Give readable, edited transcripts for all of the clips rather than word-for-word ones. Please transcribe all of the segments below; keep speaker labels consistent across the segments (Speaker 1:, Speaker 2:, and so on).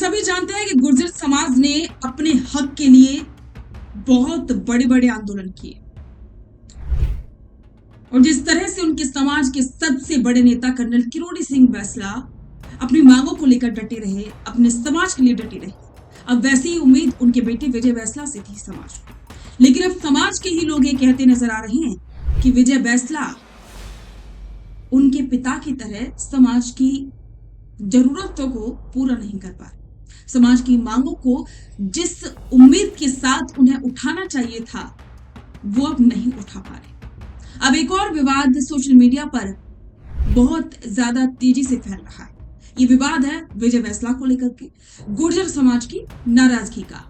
Speaker 1: सभी जानते हैं कि गुर्जर समाज ने अपने हक के लिए बहुत बड़े बड़े आंदोलन किए और जिस तरह से उनके समाज के सबसे बड़े नेता कर्नल किरोड़ी सिंह बैंसला अपनी मांगों को लेकर डटे रहे, अपने समाज के लिए डटे रहे, अब वैसी ही उम्मीद उनके बेटे विजय बैंसला से थी समाज को। लेकिन अब समाज के ही लोग ये कहते नजर आ रहे हैं कि विजय बैंसला उनके पिता की तरह समाज की जरूरतों को पूरा नहीं कर पा रहे, समाज की मांगों को जिस उम्मीद के साथ उन्हें उठाना चाहिए था वो अब नहीं उठा पा रहे। अब एक और विवाद सोशल मीडिया पर बहुत ज्यादा तेजी से फैल रहा है। ये विवाद है विजय बैंसला को लेकर के गुर्जर समाज की नाराजगी का।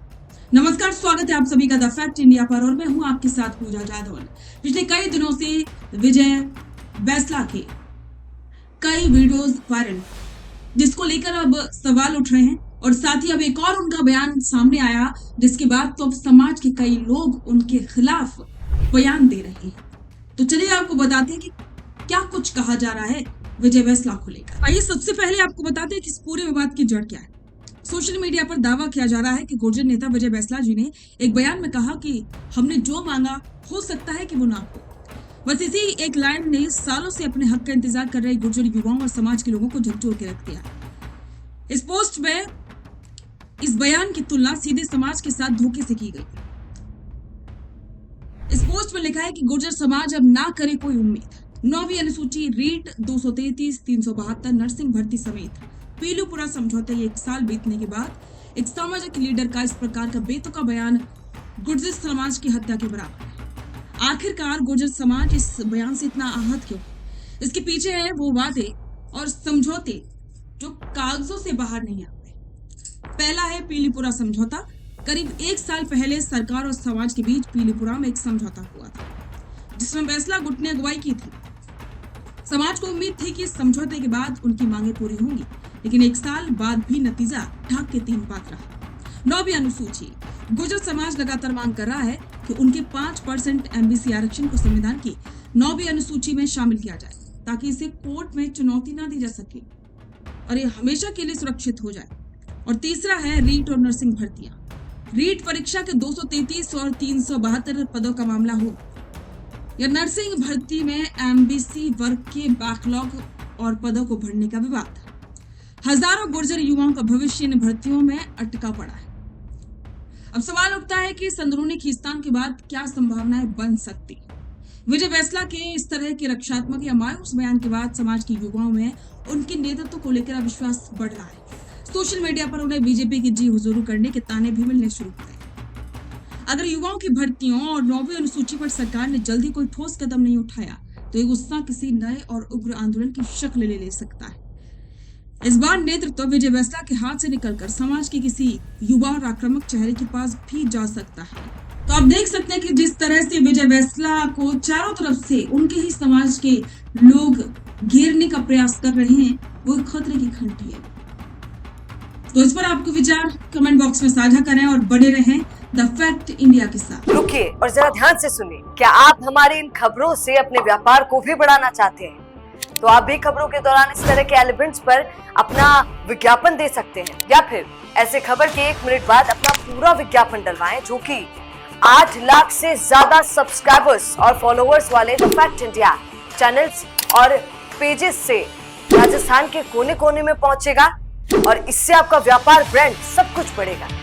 Speaker 1: नमस्कार, स्वागत है आप सभी का द फैक्ट इंडिया पर और मैं हूं आपके साथ पूजा जाधव। पिछले कई दिनों से विजय बैंसला के कई वीडियोस वायरल, जिसको लेकर अब सवाल उठ रहे हैं और साथ ही अब एक और उनका बयान सामने आया, जिसके बाद तो अब समाज के कई लोग उनके खिलाफ बयान दे रहे हैं। तो चलिए आपको बताते हैं कि क्या कुछ कहा जा रहा है विजय बैंसला को लेकर। आइए सबसे पहले आपको बताते हैं कि इस पूरे विवाद की जड़ क्या है। सोशल मीडिया पर दावा किया जा रहा है कि गुर्जर नेता विजय बैंसला जी ने एक बयान में कहा कि हमने जो मांगा हो सकता है कि वो ना हो। बस इसी एक लाइन ने सालों से अपने हक का इंतजार कर रहे गुर्जर युवाओं और समाज के लोगों को झकझोर के रख दिया। इस पोस्ट में इस बयान की तुलना सीधे समाज के साथ धोखे से की गई। इस पोस्ट में लिखा है कि गुर्जर समाज अब ना करे कोई उम्मीद। 9वीं अनुसूची, रीट 233, 372, नर्सिंग भर्ती समेत पीलूपुरा समझौते एक साल बीतने के बाद एक सामाजिक लीडर का इस प्रकार का बेतुका बयान गुर्जर समाज की हत्या के बराबर है। आखिरकार गुर्जर समाज इस बयान से इतना आहत क्यों? इसके पीछे है वो वादे और समझौते जो कागजों से बाहर नहीं आते। पहला है पीलीपुरा समझौता। करीब एक साल पहले सरकार और समाज के बीच पीलीपुरा में एक समझौता हुआ था, जिसमें बैंसला गुट ने अगुवाई की थी। समाज को उम्मीद थी कि इस समझौते के बाद उनकी मांगे पूरी होंगी, लेकिन एक साल बाद भी नतीजा ढाक के तीन बात रहा। 9वीं अनुसूची, गुर्जर समाज लगातार मांग कर रहा है कि उनके 5% MBC आरक्षण को संविधान की 9वीं अनुसूची में शामिल किया जाए, ताकि इसे कोर्ट में चुनौती ना दी जा सके और ये हमेशा के लिए सुरक्षित हो जाए। और तीसरा है रीट और नर्सिंग भर्तियां। रीट परीक्षा के 233 और 372 पदों का मामला हो या नर्सिंग भर्ती में MBC वर्ग के बैकलॉग और पदों को भरने का विवाद। हजारों गुर्जर युवाओं का भविष्य इन भर्तियों में अटका पड़ा है। अब सवाल उठता है कि इस अंदरूनी खींचतान के बाद क्या संभावनाएं बन सकती। विजय बैंसला के इस तरह के रक्षात्मक या मायूस बयान के बाद समाज के युवाओं में उनके नेतृत्व को लेकर अविश्वास बढ़ रहा है। सोशल मीडिया पर उन्हें बीजेपी की जी हुजूर करने के ताने भी मिलने शुरू हो गए। अगर युवाओं की भर्तियों और 9वीं अनुसूची पर सरकार ने जल्दी कोई ठोस कदम नहीं उठाया तो ये गुस्सा किसी नए और उग्र आंदोलन की शक्ल ले सकता है। इस बार नेतृत्व विजय बैंसला के हाथ से निकलकर समाज के किसी युवा और आक्रामक चेहरे के पास भी जा सकता है। तो आप देख सकते हैं कि जिस तरह से विजय बैंसला को चारों तरफ से उनके ही समाज के लोग घेरने का प्रयास कर रहे हैं, वो खतरे की घंटी है। तो इस पर आपके विचार कमेंट बॉक्स में साझा करें और बने रहें द फैक्ट इंडिया के साथ।
Speaker 2: रुकिए और जरा ध्यान से सुनिए। क्या आप हमारी इन खबरों से अपने व्यापार को भी बढ़ाना चाहते हैं? तो आप भी खबरों के दौरान इस तरह के एलिमेंट्स पर अपना विज्ञापन दे सकते हैं, या फिर ऐसे खबर के 1 मिनट बाद अपना पूरा विज्ञापन डलवाएं, जो कि 8 लाख से ज्यादा सब्सक्राइबर्स और फॉलोअर्स वाले द फैक्ट इंडिया चैनल्स और पेजेस से राजस्थान के कोने कोने में पहुंचेगा और इससे आपका व्यापार, ब्रांड सब कुछ बढ़ेगा।